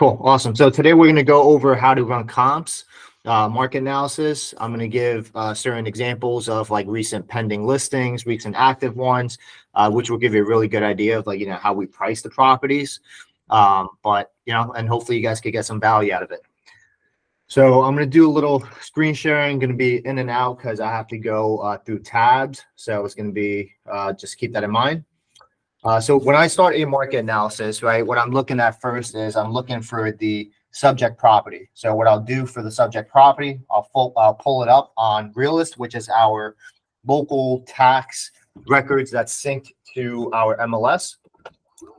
Cool. Awesome. So today we're going to go over how to run comps, market analysis. I'm going to give certain examples of like recent pending listings, recent active ones, which will give you a really good idea of like, how we price the properties. And hopefully you guys could get some value out of it. So I'm going to do a little screen sharing, going to be in and out because I have to go through tabs. So it's going to be, just keep that in mind. So when I start a market analysis, right, what I'm looking at first is I'm looking for the subject property. So what I'll do for the subject property, I'll pull it up on Realist, which is our local tax records that's synced to our MLS.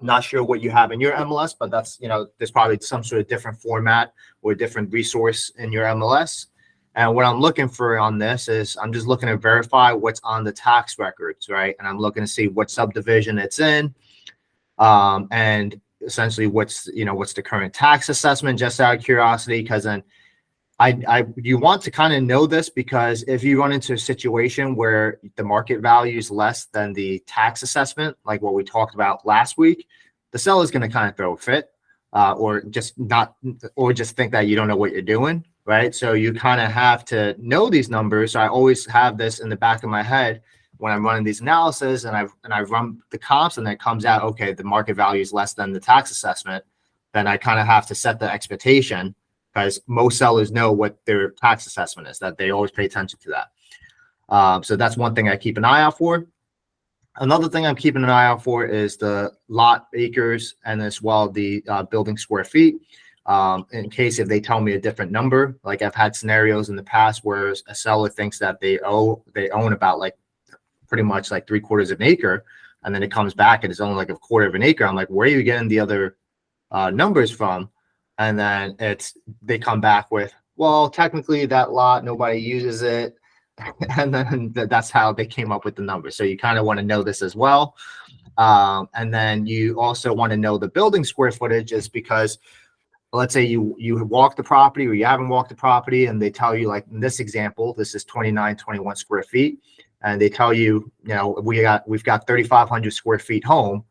Not sure what you have in your MLS, but that's, there's probably some sort of different format or different resource in your MLS. And what I'm looking for on this is I'm just looking to verify what's on the tax records, right? And I'm looking to see what subdivision it's in, and essentially what's the current tax assessment, just out of curiosity, because then you want to kind of know this, because if you run into a situation where the market value is less than the tax assessment, like what we talked about last week, the seller is going to kind of throw a fit, or just think that you don't know what you're doing. Right. So you kind of have to know these numbers. So I always have this in the back of my head when I'm running these analysis, and I run the comps, and then it comes out, okay, the market value is less than the tax assessment. Then I kind of have to set the expectation, because most sellers know what their tax assessment is, that they always pay attention to that. So that's one thing I keep an eye out for. Another thing I'm keeping an eye out for is the lot acres, and as well the building square feet. In case if they tell me a different number, like I've had scenarios in the past where a seller thinks that they own about like pretty much like 3/4 of an acre, and then it comes back and it's only like 1/4 of an acre. I'm like, where are you getting the other numbers from? And then they come back with, well, technically that lot, nobody uses it. And then that's how they came up with the number. So you kind of want to know this as well. And then you also want to know the building square footage, is because let's say you walk the property, or you haven't walked the property, and they tell you, like in this example, this is 2921 square feet, and they tell you, we've got 3,500 square feet home.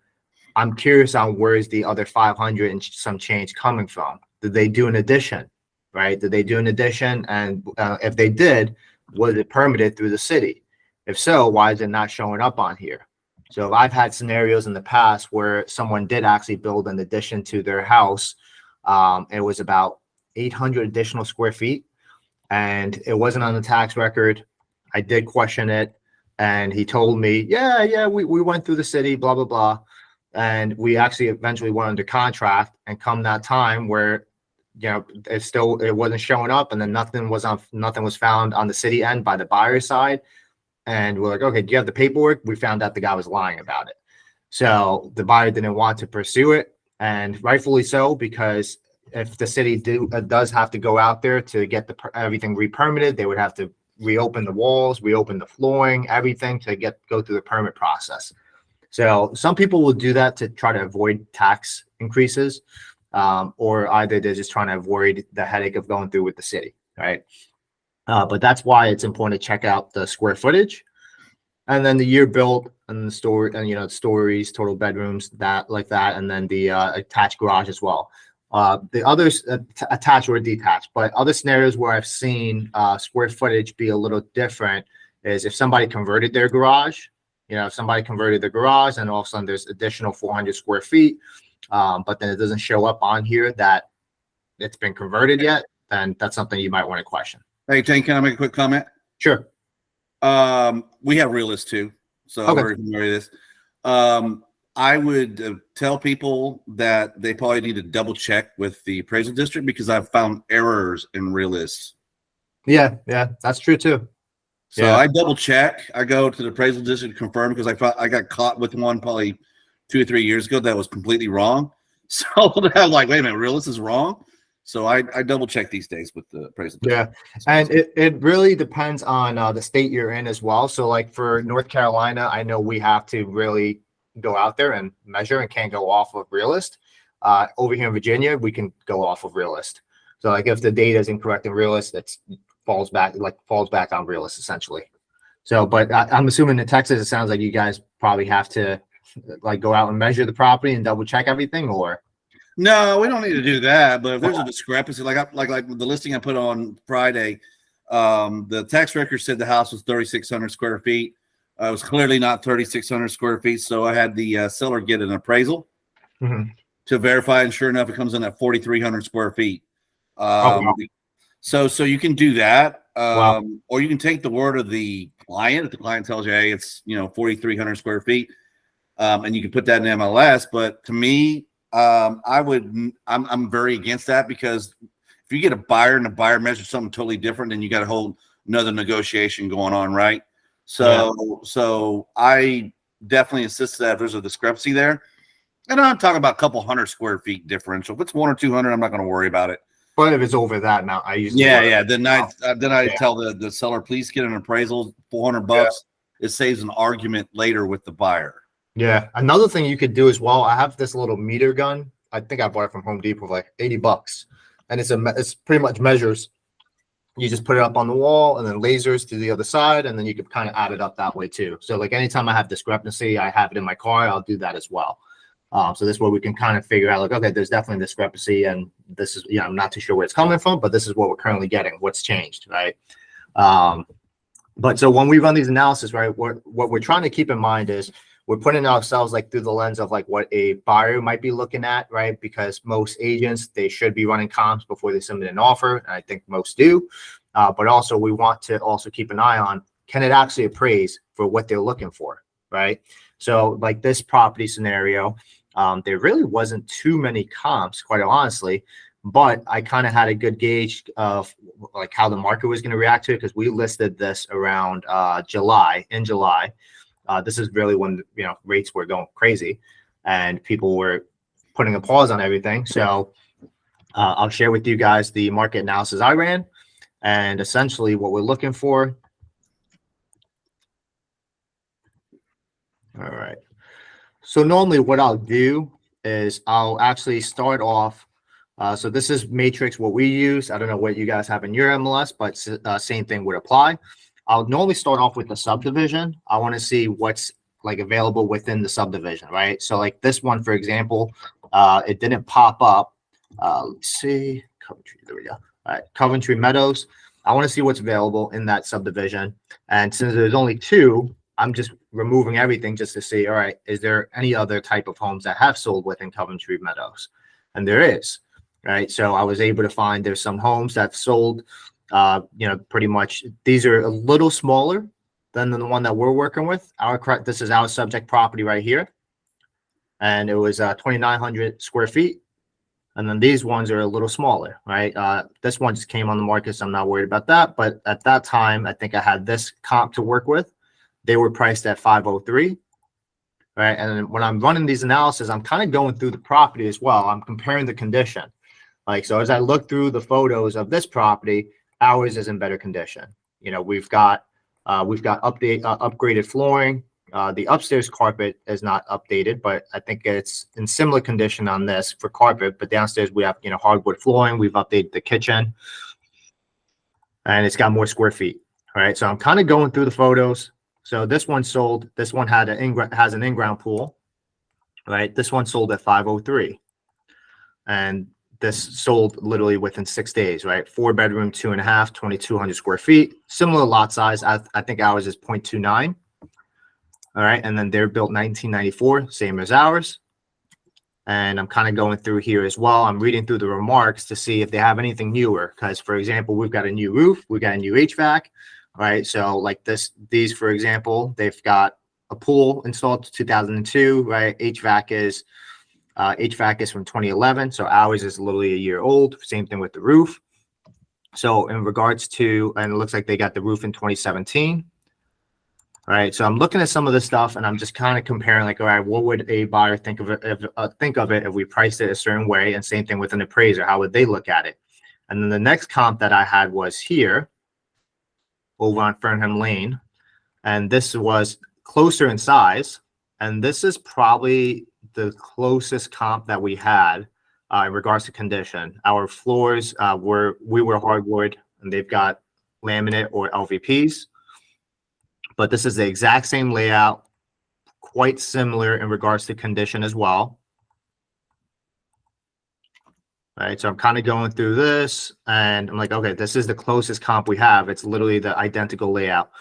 I'm curious on where is the other 500 and some change coming from. Did they do an addition, right? Did they do an addition? And if they did, was it permitted through the city? If so, why is it not showing up on here? So I've had scenarios in the past where someone did actually build an addition to their house. It was about 800 additional square feet, and it wasn't on the tax record. I did question it, and he told me, yeah, we went through the city, blah, blah, blah. And we actually eventually went under contract, and come that time where, it wasn't showing up, and then nothing was found on the city end by the buyer's side. And we're like, okay, do you have the paperwork? We found out the guy was lying about it. So the buyer didn't want to pursue it. And rightfully so, because if the city does have to go out there to get everything re-permitted, they would have to reopen the walls, reopen the flooring, everything to go through the permit process. So some people will do that to try to avoid tax increases, or either they're just trying to avoid the headache of going through with the city, right? But that's why it's important to check out the square footage, and then the year built, and the story, and stories, total bedrooms, and then the attached garage as well. The others attached or detached, but other scenarios where I've seen square footage be a little different is if somebody converted their garage. If somebody converted the garage, and all of a sudden there's additional 400 square feet, but then it doesn't show up on here that it's been converted yet, then that's something you might want to question. Hey, Tein, can I make a quick comment? Sure. We have Realist too, so okay. I'm very familiar with this. I would tell people that they probably need to double check with the appraisal district, because I've found errors in Realist. Yeah, that's true too. So I double check. I go to the appraisal district to confirm, because I got caught with one probably 2 or 3 years ago that was completely wrong. So I'm like, wait a minute, Realist is wrong. So I double check these days with the appraisal district. Yeah, and it really depends on the state you're in as well. So like for North Carolina, I know we have to really go out there and measure and can't go off of Realist. Over here in Virginia, we can go off of Realist. So like if the data is incorrect in Realist, it falls back on Realist essentially. So, but I'm assuming in Texas, it sounds like you guys probably have to like go out and measure the property and double check everything, or? No, we don't need to do that. But if there's a discrepancy, like the listing I put on Friday, the tax record said the house was 3,600 square feet. It was clearly not 3,600 square feet, so I had the seller get an appraisal to verify, and sure enough, it comes in at 4,300 square feet. Oh, wow. So you can do that, Wow. or you can take the word of the client. If the client tells you, "Hey, it's 4,300 square feet," and you can put that in MLS. But to me, I'm very against that, because if you get a buyer and the buyer measures something totally different, then you got a whole another negotiation going on, right? So I definitely insist that if there's a discrepancy there, and I'm talking about a couple hundred square feet differential. If it's 1 or 200, I'm not going to worry about it. But if it's over that amount, I usually Yeah. Then I Yeah. tell the seller, please get an appraisal, $400. Yeah. It saves an argument later with the buyer. Yeah. Another thing you could do as well, I have this little meter gun. I think I bought it from Home Depot for like $80. And it's pretty much measures. You just put it up on the wall and then lasers to the other side, and then you could kind of add it up that way too. So like anytime I have discrepancy, I have it in my car, I'll do that as well. So this way we can kind of figure out like, okay, there's definitely discrepancy, and this is, I'm not too sure where it's coming from, but this is what we're currently getting, what's changed, right? But so when we run these analysis, right, what we're trying to keep in mind is we're putting ourselves like through the lens of like what a buyer might be looking at, right? Because most agents, they should be running comps before they submit an offer, and I think most do. But also we want to also keep an eye on, can it actually appraise for what they're looking for, right? So like this property scenario, there really wasn't too many comps, quite honestly, but I kind of had a good gauge of like how the market was going to react to it, because we listed this around July. This is really when rates were going crazy and people were putting a pause on everything. So I'll share with you guys the market analysis I ran, and essentially what we're looking for. All right. So normally what I'll do is I'll actually start off. So this is matrix, what we use. I don't know what you guys have in your MLS, but same thing would apply. I'll normally start off with the subdivision. I want to see what's like available within the subdivision, right? So like this one, for example, it didn't pop up. Let's see, Coventry, there we go. All right, Coventry Meadows. I want to see what's available in that subdivision. And since there's only two, I'm just removing everything just to see, all right, is there any other type of homes that have sold within Coventry Meadows? And there is, right? So I was able to find there's some homes that sold, pretty much these are a little smaller than the one that we're working with. This is our subject property right here. And it was 2,900 square feet. And then these ones are a little smaller, right? This one just came on the market, so I'm not worried about that. But at that time, I think I had this comp to work with. They were priced at 503, right? And when I'm running these analysis, I'm kind of going through the property as well. I'm comparing the condition. Like, so as I look through the photos of this property, ours is in better condition. We've got upgraded flooring. The upstairs carpet is not updated, but I think it's in similar condition on this for carpet. But downstairs we have hardwood flooring. We've updated the kitchen, and it's got more square feet. All right, so I'm kind of going through the photos. So this one sold. This one has an in-ground pool, right? This one sold at 503, and this sold literally within 6 days, right? 4-bedroom, 2.5, 2,200 square feet. Similar lot size. I think ours is 0.29. All right, and then they're built 1994, same as ours. And I'm kind of going through here as well. I'm reading through the remarks to see if they have anything newer. Because, for example, we've got a new roof, we've got a new HVAC, right? So like these, for example, they've got a pool installed 2002, right? HVAC is from 2011. So ours is literally a year old. Same thing with the roof. So in regards to, and it looks like they got the roof in 2017. All right, so I'm looking at some of this stuff, and I'm just kind of comparing, like, all right, what would a buyer think of it if we priced it a certain way? And same thing with an appraiser, how would they look at it? And then the next comp that I had was here, over on Fernham Lane, and this was closer in size, and this is probably the closest comp that we had in regards to condition. Our floors we were hardwood, and they've got laminate or LVPs. But this is the exact same layout, quite similar in regards to condition as well. right? So I'm kind of going through this and I'm like, okay, this is the closest comp we have. It's literally the identical layout.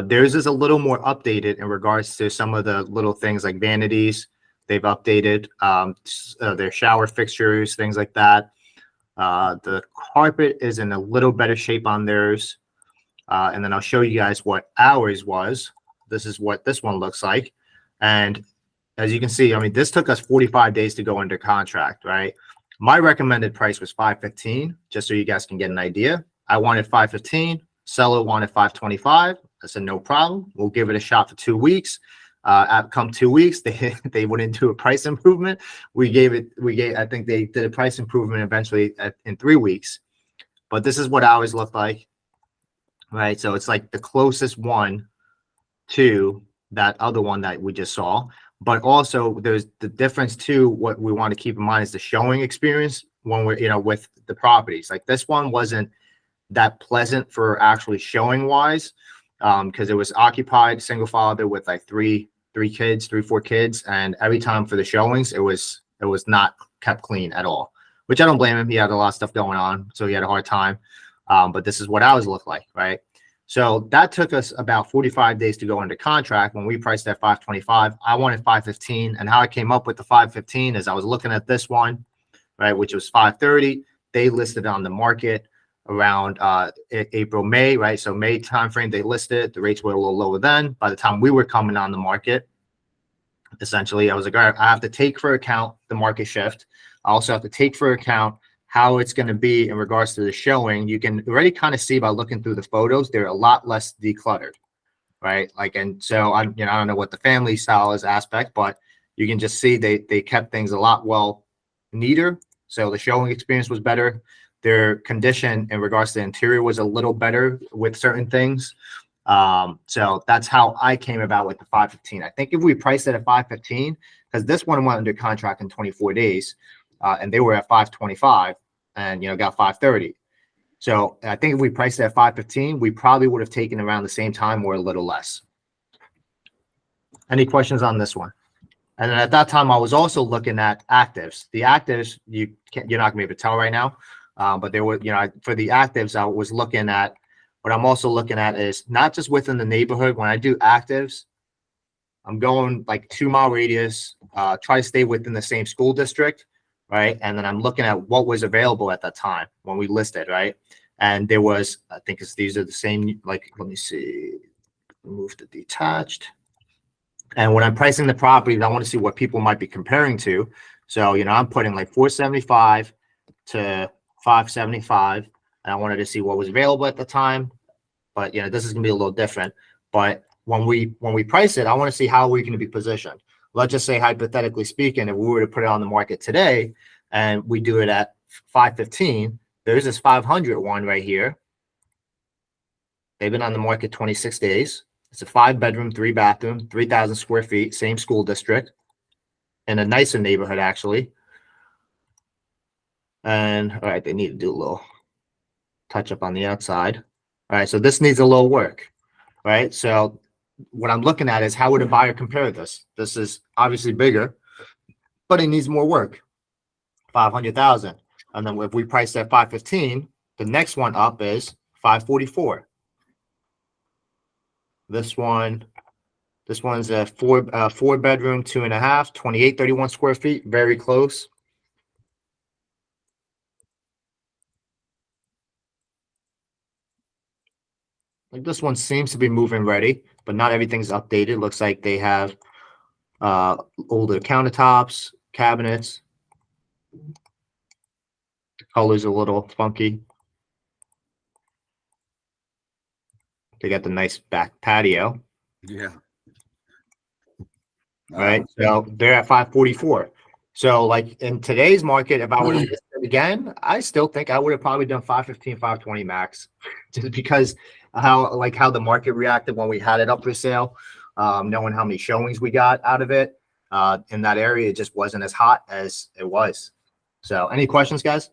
Theirs is a little more updated in regards to some of the little things like vanities. They've updated their shower fixtures, things like that. The carpet is in a little better shape on theirs. And then I'll show you guys what ours was. This is what this one looks like. And as you can see, I mean, this took us 45 days to go under contract, right? My recommended price was 515, just so you guys can get an idea. I wanted 515. Seller wanted 525. I said, no problem. We'll give it a shot for 2 weeks. Come 2 weeks, they wouldn't do a price improvement. I think they did a price improvement eventually in 3 weeks. But this is what ours looked like, right? So it's like the closest one to that other one that we just saw. But also there's the difference too. What we want to keep in mind is the showing experience when we're, with the properties. Like this one wasn't that pleasant for actually showing wise, because it was occupied, single father with like three, four kids. And every time for the showings, it was not kept clean at all, which I don't blame him. He had a lot of stuff going on, so he had a hard time. But this is what ours looked like, right? So that took us about 45 days to go under contract. When we priced at 525, I wanted 515. And how I came up with the 515 is I was looking at this one, right, which was 530. They listed on the market around April, May, right? So May timeframe, they listed. The rates were a little lower then. By the time we were coming on the market, essentially, I was like, all right, I have to take for account the market shift. I also have to take for account how it's going to be in regards to the showing. You can already kind of see by looking through the photos, they're a lot less decluttered, right? Like, and so I don't know what the family style is aspect, but you can just see they kept things a lot neater. So the showing experience was better. Their condition in regards to the interior was a little better with certain things. So that's how I came about with the 515. I think if we priced it at 515, because this one went under contract in 24 days, and they were at 525 and, got 530. So I think if we priced it at 515, we probably would have taken around the same time or a little less. Any questions on this one? And then at that time, I was also looking at actives. The actives, you're not gonna be able to tell right now, but there were, for the actives, I was looking at, what I'm also looking at is not just within the neighborhood. When I do actives, I'm going like 2 mile radius, try to stay within the same school district, right? And then I'm looking at what was available at that time when we listed, right? And there was, I think these are the same, like, let me see, move to detached. And when I'm pricing the properties, I want to see what people might be comparing to. So, I'm putting like 475 to 575. And I wanted to see what was available at the time. But, this is going to be a little different. But when we price it, I want to see how we're going to be positioned. Let's just say, hypothetically speaking, if we were to put it on the market today and we do it at 515, there's this 500 one right here. They've been on the market 26 days. It's a 5-bedroom, 3-bathroom, 3,000 square feet, same school district, in a nicer neighborhood, actually. And all right, they need to do a little touch up on the outside. All right, so this needs a little work, right? So what I'm looking at is how would a buyer compare this? This is obviously bigger, but it needs more work. 500,000. And then if we price at 515, the next one up is 544. This one's a 4-bedroom, 2.5, 2831 square feet, very close. Like this one seems to be moving ready, but not everything's updated. Looks like they have older countertops, cabinets. The color's a little funky. They got the nice back patio. Yeah. Right. So they're at 544. So like in today's market, if I would have listed again, I still think I would have probably done 515, 520 max, just because how the market reacted when we had it up for sale, knowing how many showings we got out of it. In that area, it just wasn't as hot as it was. So any questions, guys?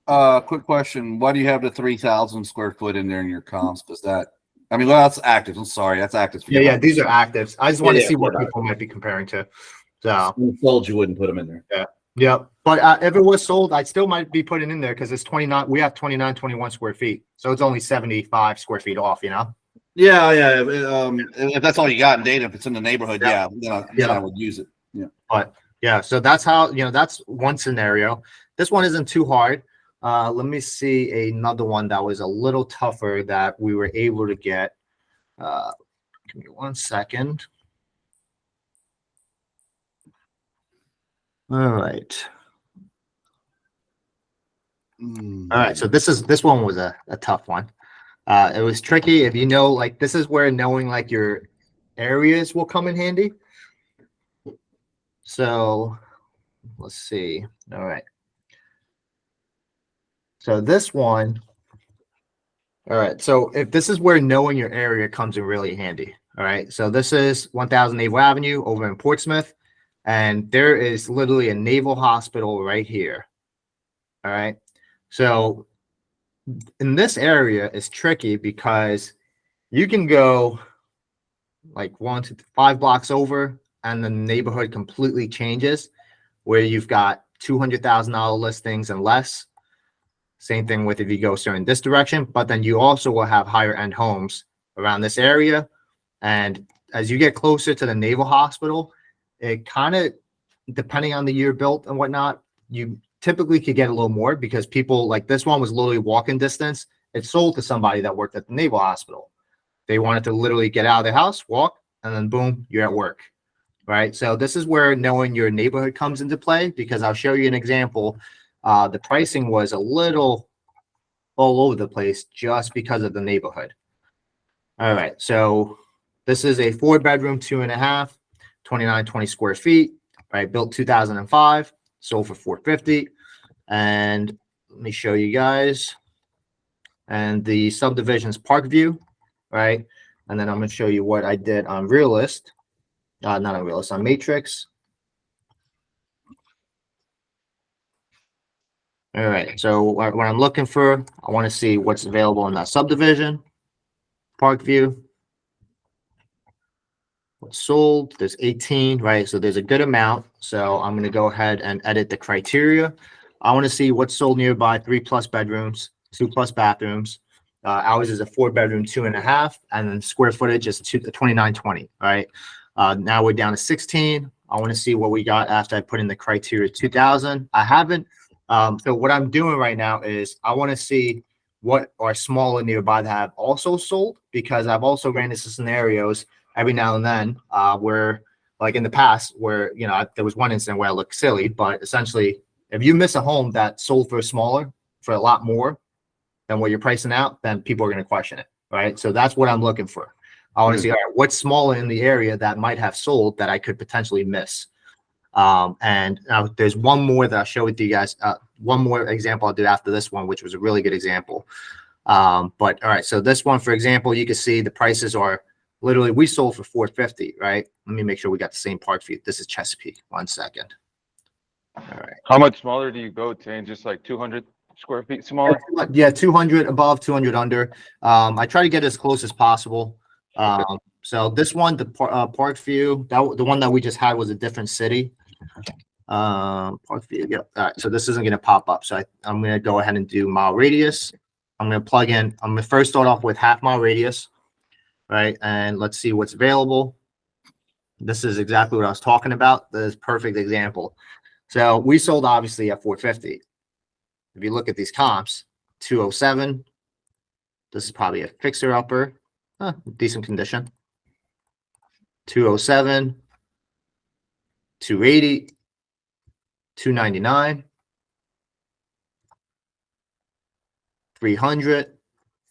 Quick question. Why do you have the 3,000 square foot in there in your comps? Because well, that's active. I'm sorry. That's active. Yeah, these are actives. I just want to see what people might be comparing to. So I told you wouldn't put them in there. Yeah. Yep. But if it was sold, I still might be putting in there because it's 29. We have 2921 square feet. So it's only 75 square feet off, you know? Yeah, yeah. If that's all you got in data, if it's in the neighborhood, Yeah. then I would use it. Yeah. But yeah, so that's how, that's one scenario. This one isn't too hard. Let me see another one that was a little tougher that we were able to get. Give me 1 second. All right. All right. So this one was a tough one. It was tricky. If like this is where knowing like your areas will come in handy. So let's see. All right. So this one. All right. So if this is where knowing your area comes in really handy. All right. So this is 1000 Naval Avenue over in Portsmouth. And there is literally a naval hospital right here. All right. So in this area is tricky because you can go like 1 to 5 blocks over and the neighborhood completely changes where you've got $200,000 listings and less. Same thing with if you go in this direction, but then you also will have higher end homes around this area. And as you get closer to the naval hospital, it kind of, depending on the year built and whatnot, you typically could get a little more because people like this one was literally walking distance. It sold to somebody that worked at the naval hospital. They wanted to literally get out of their house, walk, and then boom, you're at work. Right. So this is where knowing your neighborhood comes into play because I'll show you an example. The pricing was a little all over the place just because of the neighborhood. All right. So this is a 4-bedroom, 2.5, 2920 square feet, right? Built 2005, sold for 450. And let me show you guys. And the subdivision's Parkview, right? And then I'm going to show you what I did on Realist. Not on Realist, on Matrix. All right. So what I'm looking for, I want to see what's available in that subdivision. Parkview. What's sold? There's 18, right? So there's a good amount. So I'm going to go ahead and edit the criteria. I want to see what's sold nearby, 3+ bedrooms, 2+ bathrooms. Ours is a 4-bedroom, 2.5, and then square footage is 2920, right? Now we're down to 16. I want to see what we got after I put in the criteria 2000. I haven't. So what I'm doing right now is I want to see what are smaller nearby that have also sold because I've also ran into scenarios every now and then where like in the past where, there was one incident where I looked silly, but essentially if you miss a home that sold for smaller for a lot more than what you're pricing out, then people are going to question it. Right. So that's what I'm looking for. I want to see, all right, what's smaller in the area that might have sold that I could potentially miss. And now there's one more that I'll show with you guys. One more example I'll do after this one, which was a really good example. But all right, so this one, for example, you can see the prices are literally, we sold for 450, right? Let me make sure we got the same part for you. This is Chesapeake. 1 second. All right. How much smaller do you go, Tein? Just like 200 square feet smaller? Yeah, 200 above, 200 under. I try to get as close as possible. So this one, the Parkview, the one that we just had was a different city. Parkview, yep. All right, so this isn't going to pop up. So I'm going to go ahead and do mile radius. I'm going to plug in. I'm going to first start off with half-mile radius, right? And let's see what's available. This is exactly what I was talking about. This is perfect example. So we sold obviously at 450. If you look at these comps, 207. This is probably a fixer-upper, decent condition. 207, 280, 299, 300,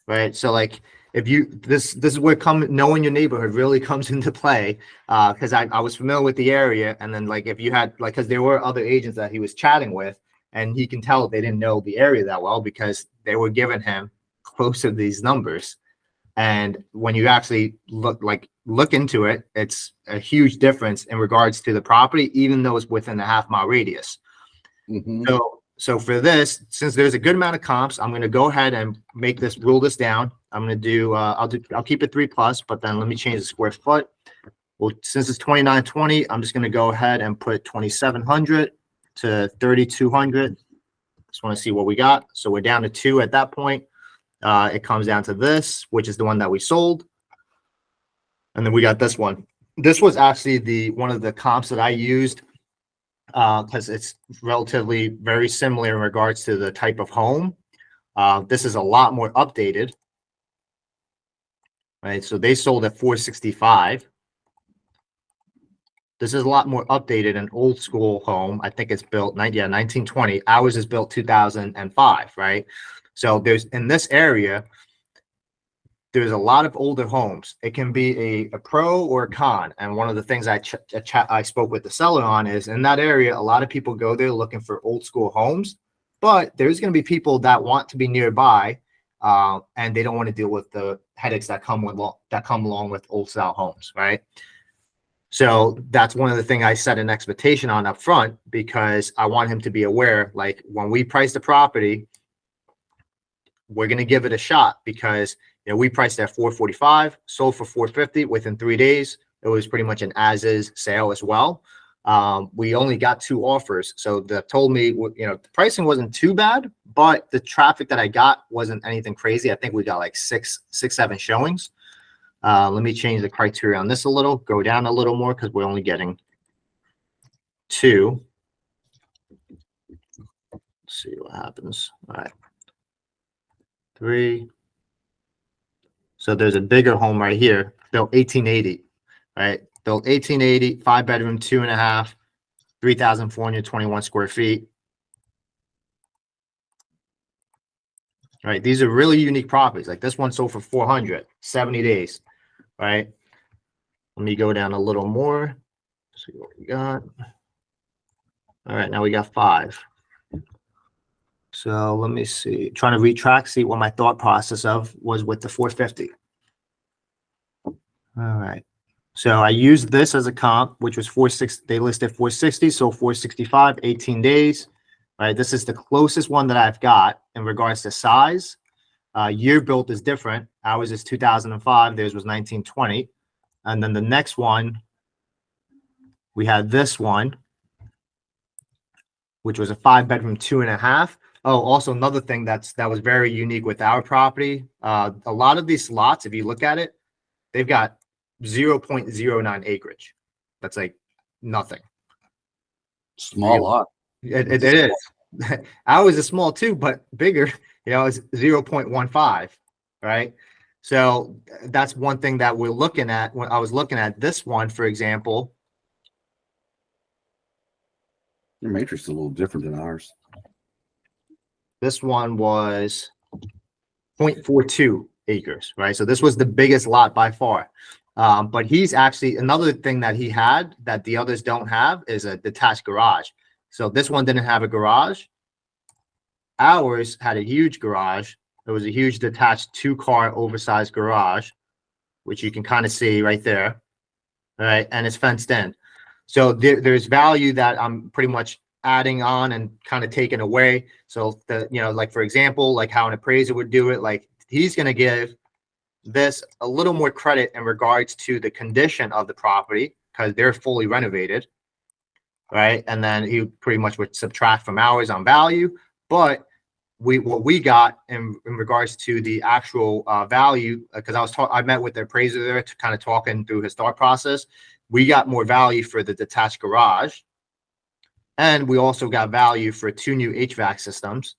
right? So like if you this is where knowing your neighborhood really comes into play, because I was familiar with the area, and then like if you had like, because there were other agents that he was chatting with, and he can tell they didn't know the area that well because they were giving him close to these numbers. And when you actually look into it, it's a huge difference in regards to the property, even though it's within a half-mile radius. Mm-hmm. So for this, since there's a good amount of comps, I'm going to go ahead and rule this down. I'm going to do, I'll keep it 3+, but then let me change the square foot. Well, since it's 2920, I'm just going to go ahead and put 2700. to 3,200. Just want to see what we got. So we're down to 2 at that point. It comes down to this, which is the one that we sold. And then we got this one. This was actually one of the comps that I used because it's relatively very similar in regards to the type of home. This is a lot more updated, right? So they sold at 465. This is a lot more updated, an old school home. I think it's built 1920. Ours is built 2005, right? So there's in this area, there's a lot of older homes. It can be a pro or a con. And one of the things I spoke with the seller on is in that area, a lot of people go there looking for old school homes, but there's going to be people that want to be nearby and they don't want to deal with the headaches that come along with old style homes, right? So that's one of the things I set an expectation on up front because I want him to be aware, like when we price the property, we're going to give it a shot because we priced at 445, sold for 450 within 3 days. It was pretty much an as-is sale as well. We only got 2 offers. So that told me, the pricing wasn't too bad, but the traffic that I got wasn't anything crazy. I think we got like 7 showings. Let me change the criteria on this a little, go down a little more because we're only getting 2. Let's see what happens. All right. 3. So there's a bigger home right here, built 1880, right? Built 1880, 5-bedroom, 2.5, 3,421 square feet. Right. These are really unique properties. Like this one sold for 400, 70 days, right? Let me go down a little more. See what we got. All right, now we got 5. So let me see. Trying to retract, see what my thought process was with the 450. All right. So I used this as a comp, which was 460. They listed 460, so 465, 18 days. Right. This is the closest one that I've got in regards to size. Year built is different. Ours is 2005. Theirs was 1920. And then the next one, we had this one, which was a 5-bedroom, 2.5. Oh, also another thing that was very unique with our property. A lot of these lots, if you look at it, they've got 0.09 acreage. That's like nothing. Small lot. It is. Ours is small too, but bigger. It's 0.15, right? So that's one thing that we're looking at. When I was looking at this one, for example, Your matrix is a little different than ours. this one was 0.42 acres, right? So this was the biggest lot by far. But he's actually, another thing that he had that the others don't have is a detached garage. So this one didn't have a garage. Ours had a huge garage. It was a huge detached 2-car oversized garage, which you can kind of see right there. All right. And it's fenced in. So there's value that I'm pretty much adding on and kind of taking away. So like for example, like how an appraiser would do it, like he's going to give this a little more credit in regards to the condition of the property because they're fully renovated, right? And then he pretty much would subtract from ours on value. But what we got in regards to the actual value, because I met with the appraiser there to kind of talking through his thought process. We got more value for the detached garage, and we also got value for 2 new HVAC systems.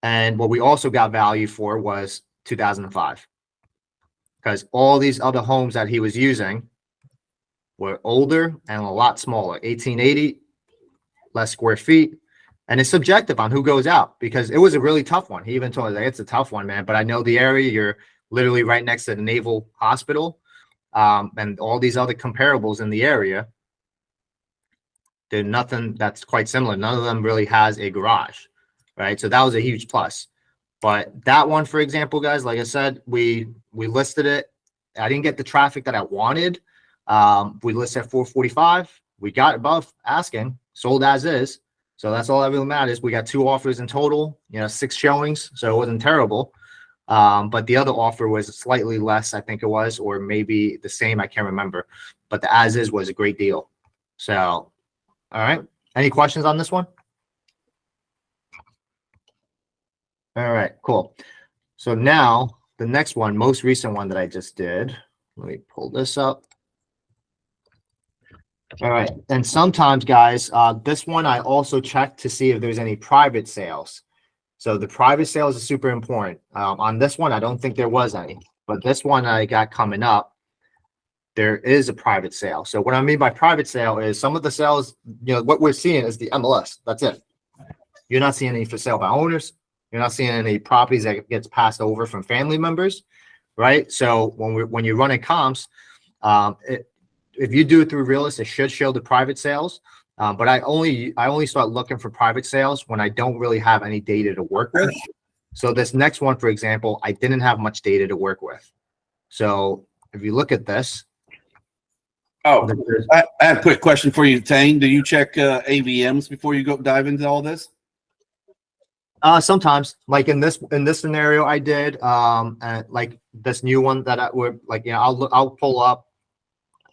And what we also got value for was 2005, because all these other homes that he was using were older and a lot smaller. 1880, less square feet. And it's subjective on who goes out because it was a really tough one. He even told us like, it's a tough one, man. But I know the area. You're literally right next to the Naval Hospital, and all these other comparables in the area. There's nothing that's quite similar. None of them really has a garage, right? So that was a huge plus. But that one, for example, guys, like I said, we listed it. I didn't get the traffic that I wanted. We listed at 445. We got above asking, sold as is. So that's all that really matters. We got 2 offers in total, 6 showings. So it wasn't terrible. But the other offer was slightly less, I think it was, or maybe the same. I can't remember. But the as is was a great deal. So All right. Any questions on this one? All right, cool. So now the next one, most recent one that I just did, let me pull this up. All right. And sometimes, guys, this one I also check to see if there's any private sales. So the private sales is super important. On this one, I don't think there was any, but this one I got coming up, there is a private sale. So what I mean by private sale is some of the sales, what we're seeing is the MLS. That's it. You're not seeing any for sale by owners. You're not seeing any properties that gets passed over from family members, right? So when you're running comps, if you do it through Realist, it should show the private sales. But I only start looking for private sales when I don't really have any data to work with. So this next one, for example, I didn't have much data to work with. So if you look at this. Oh, I have a quick question for you, Tein. Do you check AVMs before you go dive into all this? Sometimes, like in this scenario, I did. And like this new one that I would like, I'll pull up.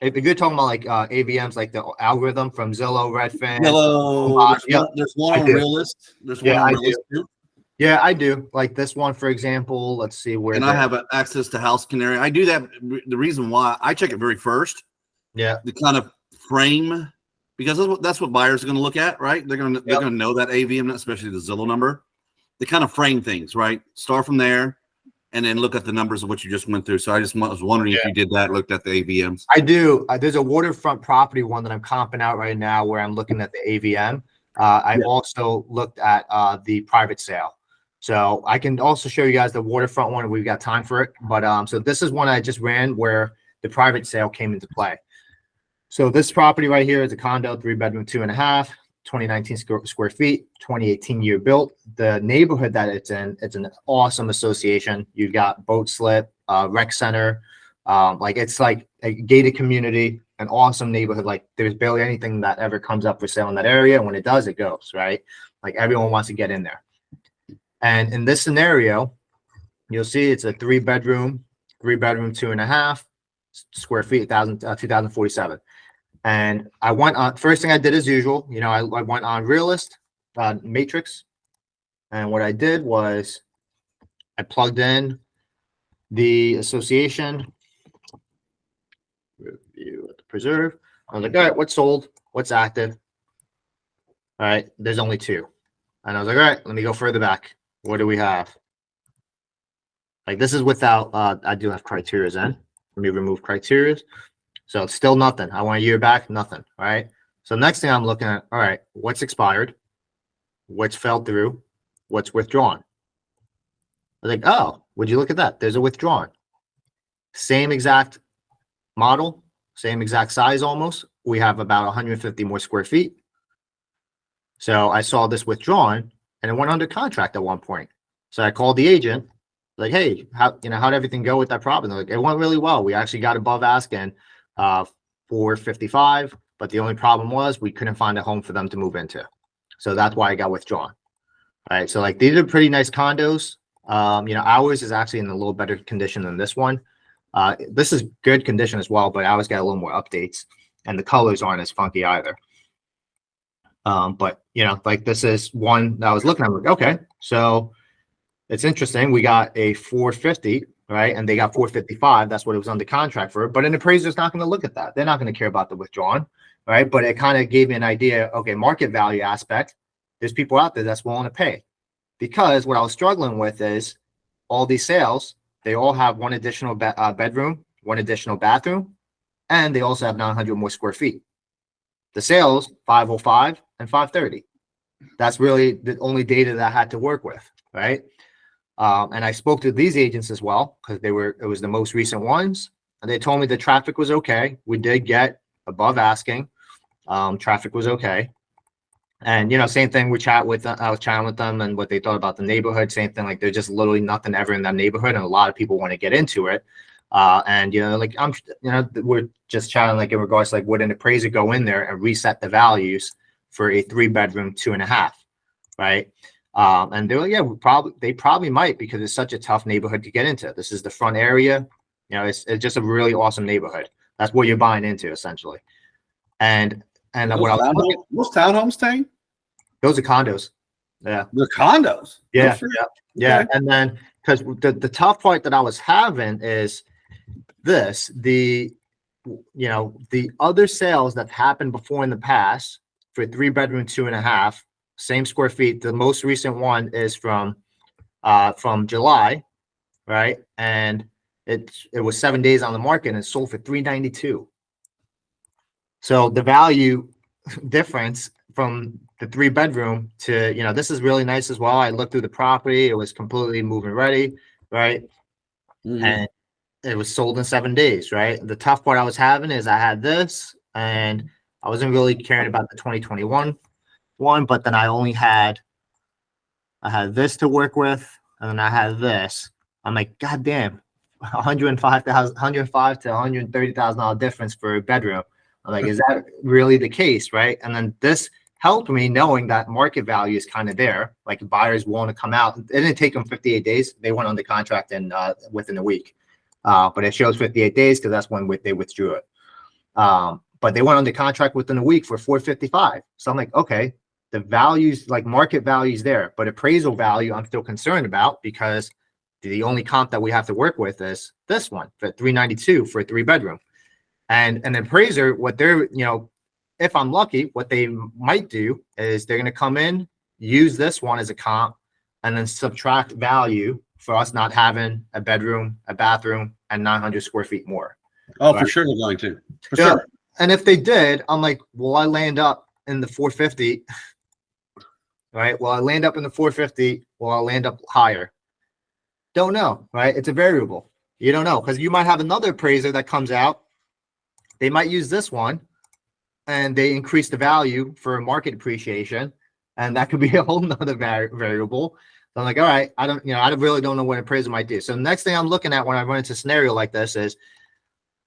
If you're talking about like AVMs, like the algorithm from Zillow, Redfin, there's one on Realist. There's one on Realist too. Yeah, I do. Like this one, for example. Let's see where. And I have access to House Canary. I do that. The reason why I check it very first. Yeah. The kind of frame, because that's what buyers are going to look at, right? They're going to know that AVM, especially the Zillow number. They kind of frame things, right? Start from there, and then look at the numbers of what you just went through. So I just was wondering if you did that, looked at the AVMs. I do. There's a waterfront property one that I'm comping out right now where I'm looking at the AVM. I've also looked at the private sale. So I can also show you guys the waterfront one if we've got time for it. But so this is one I just ran where the private sale came into play. So this property right here is a condo, 3-bedroom, 2.5, 2019 square feet, 2018 year built. The neighborhood that it's in, it's an awesome association. You've got boat slip, rec center, like it's like a gated community, an awesome neighborhood. Like there's barely anything that ever comes up for sale in that area. When it does, it goes, right? Like everyone wants to get in there. And in this scenario, you'll see it's a 3-bedroom, 2.5 square feet, 2047. And I went on, first thing I did as usual, I went on Realist, Matrix. And what I did was I plugged in the association, review at the preserve. I was like, all right, what's sold? What's active? All right, there's only 2. And I was like, all right, let me go further back. What do we have? Like this is without, I do have criteria in. Let me remove criteria. So it's still nothing. I want a year back, nothing. All right. So next thing I'm looking at, all right, what's expired? What's fell through? What's withdrawn? I was like, oh, would you look at that? There's a withdrawn. Same exact model, same exact size almost. We have about 150 more square feet. So I saw this withdrawn and it went under contract at one point. So I called the agent, like, hey, how'd everything go with that property? Like, it went really well. We actually got above asking. 455, but the only problem was we couldn't find a home for them to move into, so that's why I got withdrawn. All right, so like these are pretty nice condos. Ours is actually in a little better condition than this one. This is good condition as well, but ours got a little more updates, and the colors aren't as funky either. But like this is one that I was looking at. I'm like, okay, so it's interesting. We got a 450. Right. And they got 455. That's what it was under contract for. But an appraiser's not going to look at that. They're not going to care about the withdrawn. Right. But it kind of gave me an idea. Okay. Market value aspect. There's people out there that's willing to pay, because what I was struggling with is all these sales. They all have one additional bedroom, one additional bathroom, and they also have 900 more square feet. The sales 505 and 530. That's really the only data that I had to work with. Right. And I spoke to these agents as well, because it was the most recent ones, and they told me the traffic was okay. We did get above asking. Traffic was okay. And, same thing. I was chatting with them and what they thought about the neighborhood. Same thing. Like there's just literally nothing ever in that neighborhood. And a lot of people want to get into it. And, we're just chatting like in regards to like, would an appraiser go in there and reset the values for a 3-bedroom, 2.5, right? And they're like, yeah, they probably might, because it's such a tough neighborhood to get into. This is the front area. It's just a really awesome neighborhood. That's what you're buying into essentially. And And what I was looking, Those townhomes, Tein? those are condos. Yeah. They're condos. No Yeah. shit. Yeah. Okay. And then, because the tough part that I was having is this, the other sales that happened before in the past for 3 bedroom, 2.5, same square feet. The most recent one is from July, right? And it was 7 days on the market and it sold for 392. So the value difference from the 3 bedroom to, this is really nice as well. I looked through the property. It was completely move-in ready, right? And it was sold in 7 days, right? The tough part I was having is I had this and I wasn't really caring about the 2021 one, but then I had this to work with, and then I had this. I'm like, God damn, 105 to $130,000 difference for a bedroom. I'm like, is that really the case, right? And then this helped me knowing that market value is kind of there. Like buyers want to come out. It didn't take them 58 days. They went on the contract in within a week. But it shows 58 days because that's when they withdrew it. But they went on the contract within a week for 455. So I'm like, okay, the values, like market values there, but appraisal value I'm still concerned about because the only comp that we have to work with is this one for 392 for a 3 bedroom. And an appraiser, what they're, if I'm lucky, what they might do is they're going to come in, use this one as a comp, and then subtract value for us not having a bedroom, a bathroom, and 900 square feet more. Oh, right? for sure they're going to. For Yeah. sure. And if they did, I'm like, will I land up in the 450? Right? Will I land up in the 450? Will I land up higher? Don't know, right? It's a variable. You don't know because you might have another appraiser that comes out. They might use this one and they increase the value for market appreciation. And that could be a whole nother variable. So I'm like, all right, I really don't know what an appraiser might do. So the next thing I'm looking at when I run into a scenario like this is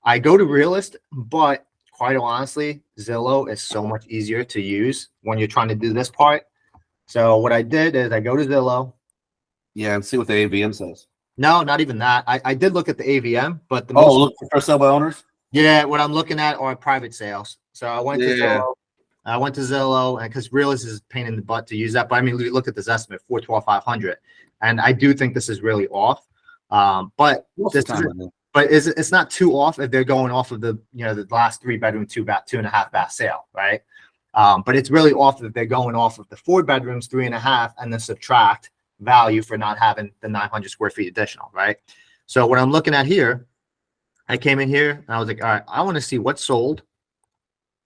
I go to Realist, but quite honestly, Zillow is so much easier to use when you're trying to do this part. So what I did is I go to Zillow. Yeah, and see what the AVM says. No, not even that. I did look at the AVM, but the look for sale by owners? Yeah, what I'm looking at are private sales. So I went to Yeah. Zillow. I went to Zillow, and because Realist is a pain in the butt to use that. But I mean, look at this estimate, 412,500, and I do think this is really off. But Most this of the time, I do. but it's not too off if they're going off of the the last 3 bedroom, 2.5 bath sale, right? But it's really off if they're going off of the 4 bedrooms, 3.5, and then subtract value for not having the 900 square feet additional, right? So what I'm looking at here, I came in here and I was like, all right, I want to see what sold.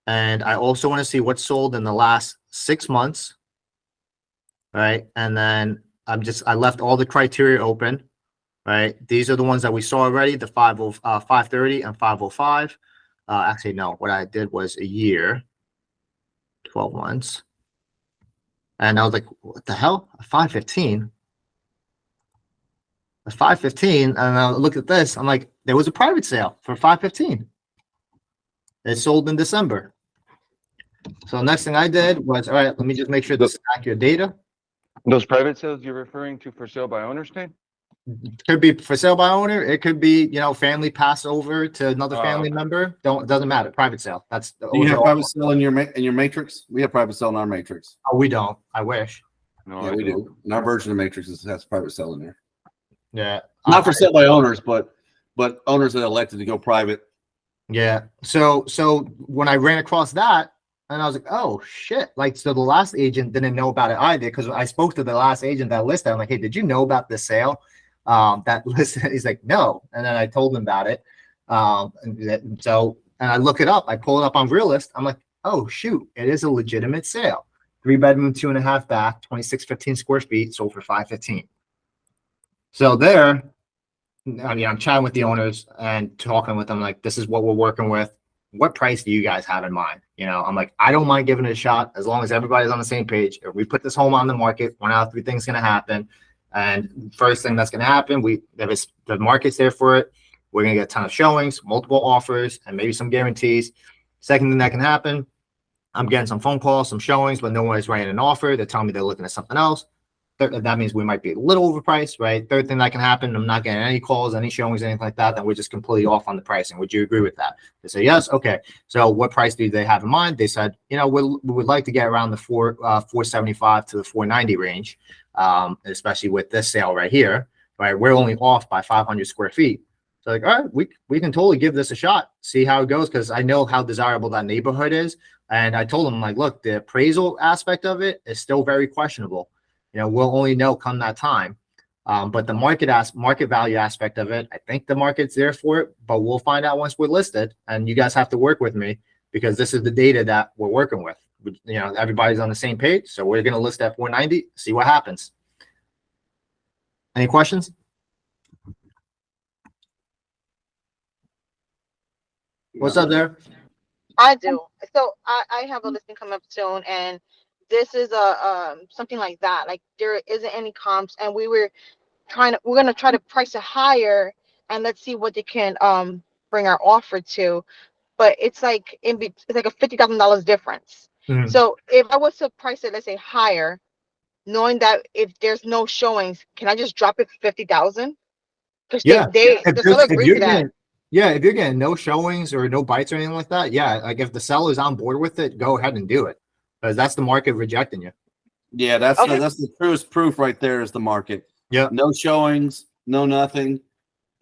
And I also want to see what sold in the last 6 months. Right. And then I left all the criteria open. Right. These are the ones that we saw already, the 530 and 505. Actually, no, what I did was a year, 12 months. And I was like, what the hell? 515. A 515. And I look at this. I'm like, there was a private sale for 515. It sold in December. So next thing I did was, all right, let me just make sure this is accurate data. Those private sales you're referring to for sale by owner, Tein? Could be for sale by owner. It could be, family pass over to another family Okay. member. Doesn't matter. Private sale. That's Do you have private sale in your matrix? We have private sale in our matrix. Oh, we don't. I wish. No, Yeah, I we don't. do. And our version of matrix has private sale in there. Yeah. Not for sale by owners, but owners that elected to go private. Yeah. So when I ran across that, and I was like, oh shit. Like, so the last agent didn't know about it either, because I spoke to the last agent that listed. I'm like, hey, did you know about this sale? That listed. He's like, no. And then I told him about it. And I look it up. I pull it up on Realist. I'm like, oh shoot, it is a legitimate sale. 3 bedroom, 2.5 bath, 2615 square feet, sold for 515. So there, I mean, I'm chatting with the owners and talking with them like, this is what we're working with. What price do you guys have in mind? I'm like, I don't mind giving it a shot as long as everybody's on the same page. If we put this home on the market, 1 out of 3 things going to happen. And first thing that's going to happen, if the market's there for it, we're going to get a ton of showings, multiple offers, and maybe some guarantees. Second thing that can happen, I'm getting some phone calls, some showings, but no one's writing an offer. They're telling me they're looking at something else. that means we might be a little overpriced, right? Third thing that can happen, I'm not getting any calls, any showings, anything like that, then we're just completely off on the pricing. Would you agree with that? They say, yes. Okay. So what price do they have in mind? They said, we would like to get around the 475 to the 490 range, especially with this sale right here, right? We're only off by 500 square feet. So like, all right, we can totally give this a shot, see how it goes, because I know how desirable that neighborhood is. And I told them, like, look, the appraisal aspect of it is still very questionable. We'll only know come that time. But the market value aspect of it, I think the market's there for it, but we'll find out once we're listed. And you guys have to work with me because this is the data that we're working with. Everybody's on the same page. So we're going to list at 490, see what happens. Any questions? What's up there? I do. So I have a listing coming up soon, and this is a something like that. Like there isn't any comps, and we're gonna try to price it higher, and let's see what they can bring our offer to. But it's like it's like a $50,000 difference. Mhm. So if I was to price it, let's say higher, knowing that if there's no showings, can I just drop it 50,000? Because Yeah. the seller agreed to that. If you're getting no showings or no bites or anything like that, yeah, like if the seller's on board with it, go ahead and do it because that's the market rejecting you. Yeah, that's Okay. that's the truest proof right there is the market. Yeah. No showings, no nothing.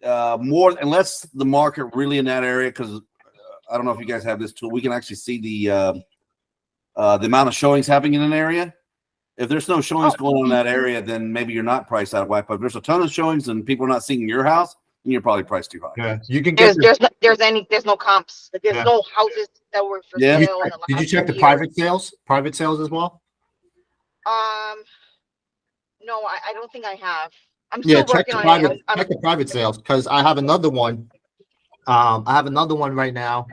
More unless the market really in that area, because I don't know if you guys have this tool. We can actually see the amount of showings happening in an area. If there's no showings going on in that area, then maybe you're not priced out of whack. But if there's a ton of showings and people are not seeing your house, then you're probably priced too high. Yeah, you can get. There's no comps. Like, there's Yeah. no houses that were for Yeah. sale. Did you check the private sales? Private sales as well? No, I don't think I have. I'm Yeah, still check working the on private. it. Check the private sales because I have another one. I have another one right now.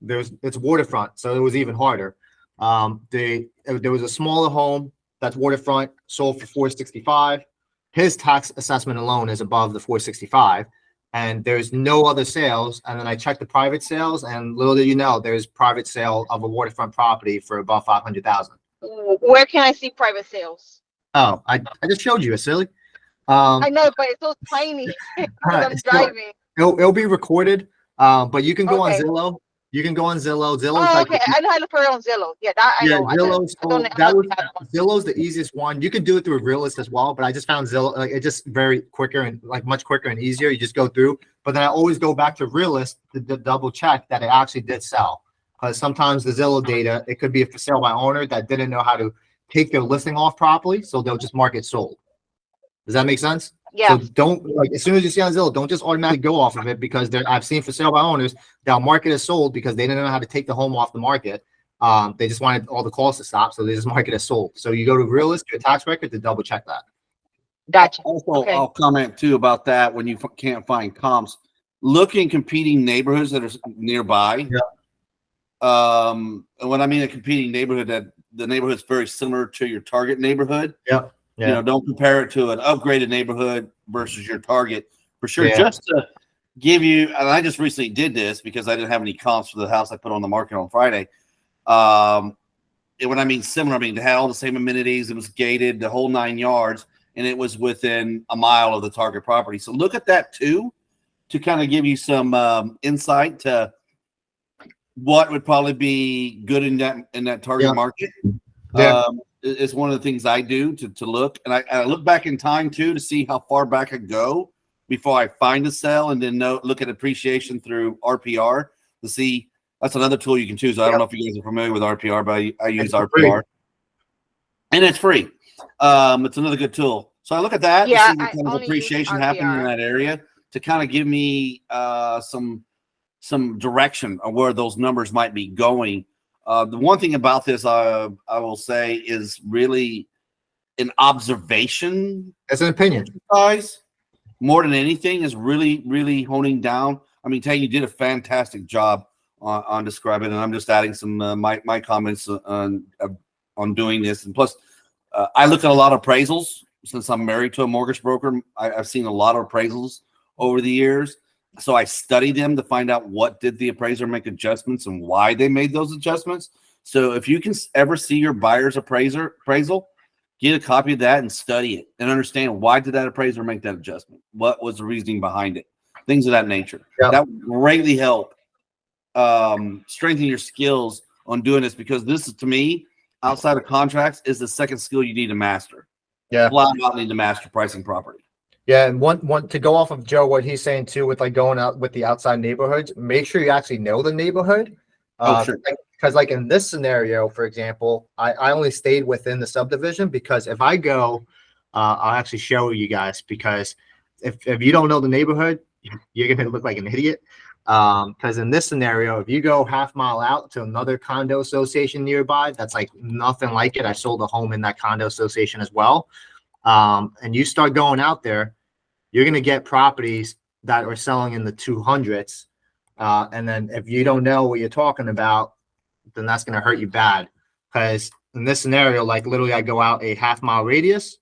It's waterfront, so it was even harder. There was a smaller home that's waterfront sold for 465. His tax assessment alone is above the 465, and there's no other sales. And then I checked the private sales, and little did you know, there's private sale of a waterfront property for above 500,000. Where can I see private sales? Oh, I just showed you, silly. I know, but it's so tiny because I'm driving. It'll be recorded, but you can go on Okay. Zillow. You can go on Zillow. Zillow's Oh, like okay. I know how to put it on Zillow. Yeah, that I know. Zillow's the easiest one. You can do it through a realist as well, but I just found Zillow like it's just very quicker and like much quicker and easier. You just go through, but then I always go back to realist to double check that it actually did sell. Because sometimes the Zillow data, it could be a for sale by owner that didn't know how to take their listing off properly, so they'll just mark it sold. Does that make sense? Yeah. So don't like as soon as you see on Zillow, don't just automatically go off of it because I've seen for sale by owners they'll mark it as sold because they didn't know how to take the home off the market. They just wanted all the calls to stop, so they just mark it as sold. So you go to realist, your tax record to double check that. Gotcha. Also, Okay. I'll comment too about that when you can't find comps. Look in competing neighborhoods that are nearby. Yeah. And when I mean a competing neighborhood, that the neighborhood's very similar to your target neighborhood. Yeah. You know, don't compare it to an upgraded neighborhood versus your target for sure. Yeah. Just to give you, and I just recently did this because I didn't have any comps for the house I put on the market on Friday. When I mean similar, I mean it had all the same amenities. It was gated, the whole 9 yards, and it was within a mile of the target property. So look at that too, to kind of give you some insight to what would probably be good in that target market. Yeah. It's one of the things I do to look, and I look back in time too to see how far back I go before I find a sell, and then look at appreciation through RPR to see. That's another tool you can choose. I don't know if you guys are familiar with RPR, but I use RPR, and it's free. It's another good tool. So I look at that to see what kind of appreciation happening in that area to kind of give me some direction of where those numbers might be going. The one thing about this, I will say, is really an observation. It's an opinion. Exercise, more than anything, is really, really honing down. I mean, Tein, you did a fantastic job on describing it, and I'm just adding some my comments on doing this. And plus, I look at a lot of appraisals since I'm married to a mortgage broker. I've seen a lot of appraisals over the years. So I studied them to find out what did the appraiser make adjustments and why they made those adjustments. So if you can ever see your buyer's appraisal, get a copy of that and study it and understand why did that appraiser make that adjustment? What was the reasoning behind it? Things of that nature. Yeah. That would greatly help strengthen your skills on doing this, because this is, to me, outside of contracts, is the second skill you need to master. Yeah. Flat out need to master pricing property. Yeah, and one to go off of Joe, what he's saying too, with like going out with the outside neighborhoods, make sure you actually know the neighborhood. Sure. Because like in this scenario, for example, I only stayed within the subdivision because if I go, I'll actually show you guys, because if you don't know the neighborhood, you're gonna look like an idiot. Because in this scenario, if you go half mile out to another condo association nearby, that's like nothing like it. I sold a home in that condo association as well. And you start going out there, you're going to get properties that are selling in the 200s. And then if you don't know what you're talking about, then that's going to hurt you bad. Because in this scenario, like literally I go out a half-mile radius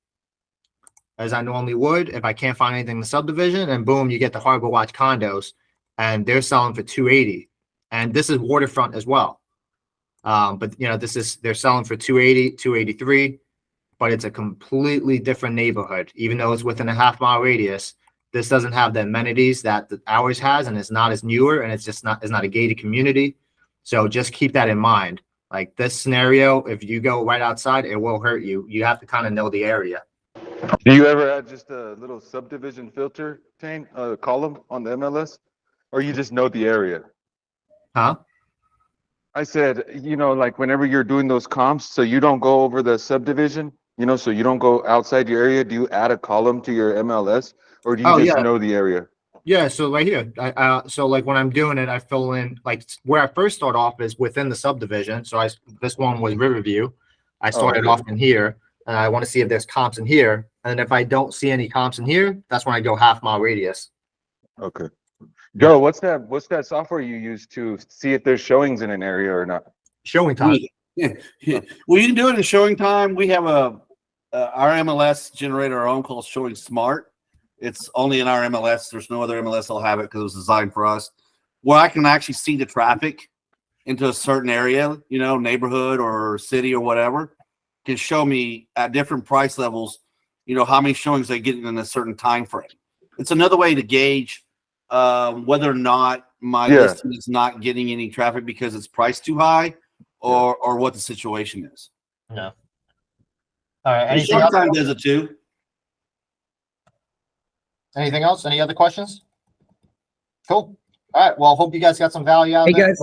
as I normally would if I can't find anything in the subdivision, and boom, you get the Harbor Watch condos, and they're selling for 280. And this is waterfront as well. But you know, they're selling for 280, 283. But it's a completely different neighborhood. Even though it's within a half-mile radius, this doesn't have the amenities that ours has, and it's not as newer, and it's not a gated community. So just keep that in mind. Like this scenario, if you go right outside, it will hurt you. You have to kind of know the area. Do you ever add just a little subdivision filter, Tein, column on the MLS, or you just know the area? Huh? I said, like whenever you're doing those comps, so you don't go over the subdivision, so you don't go outside your area. Do you add a column to your MLS, or do you just know the area? Yeah, so right here, so like when I'm doing it, I fill in like where I first start off is within the subdivision. So this one was Riverview. I started off in here, and I want to see if there's comps in here. And if I don't see any comps in here, that's when I go half-mile radius. Okay. Joe, what's that software you use to see if there's showings in an area or not? Showing time. Yeah. Well, you can do it in showing time. We have our MLS generator our own called Showing Smart. It's only in our MLS. There's no other MLS that'll have it because it was designed for us. Where I can actually see the traffic into a certain area, neighborhood or city or whatever, can show me at different price levels, how many showings they get in a certain time frame. It's another way to gauge whether or not my listing is not getting any traffic because it's priced too high, or what the situation is. No. All right. Showtime does it too. Anything else? Any other questions? Cool. All right. Well, hope you guys got some value out of it. Hey guys,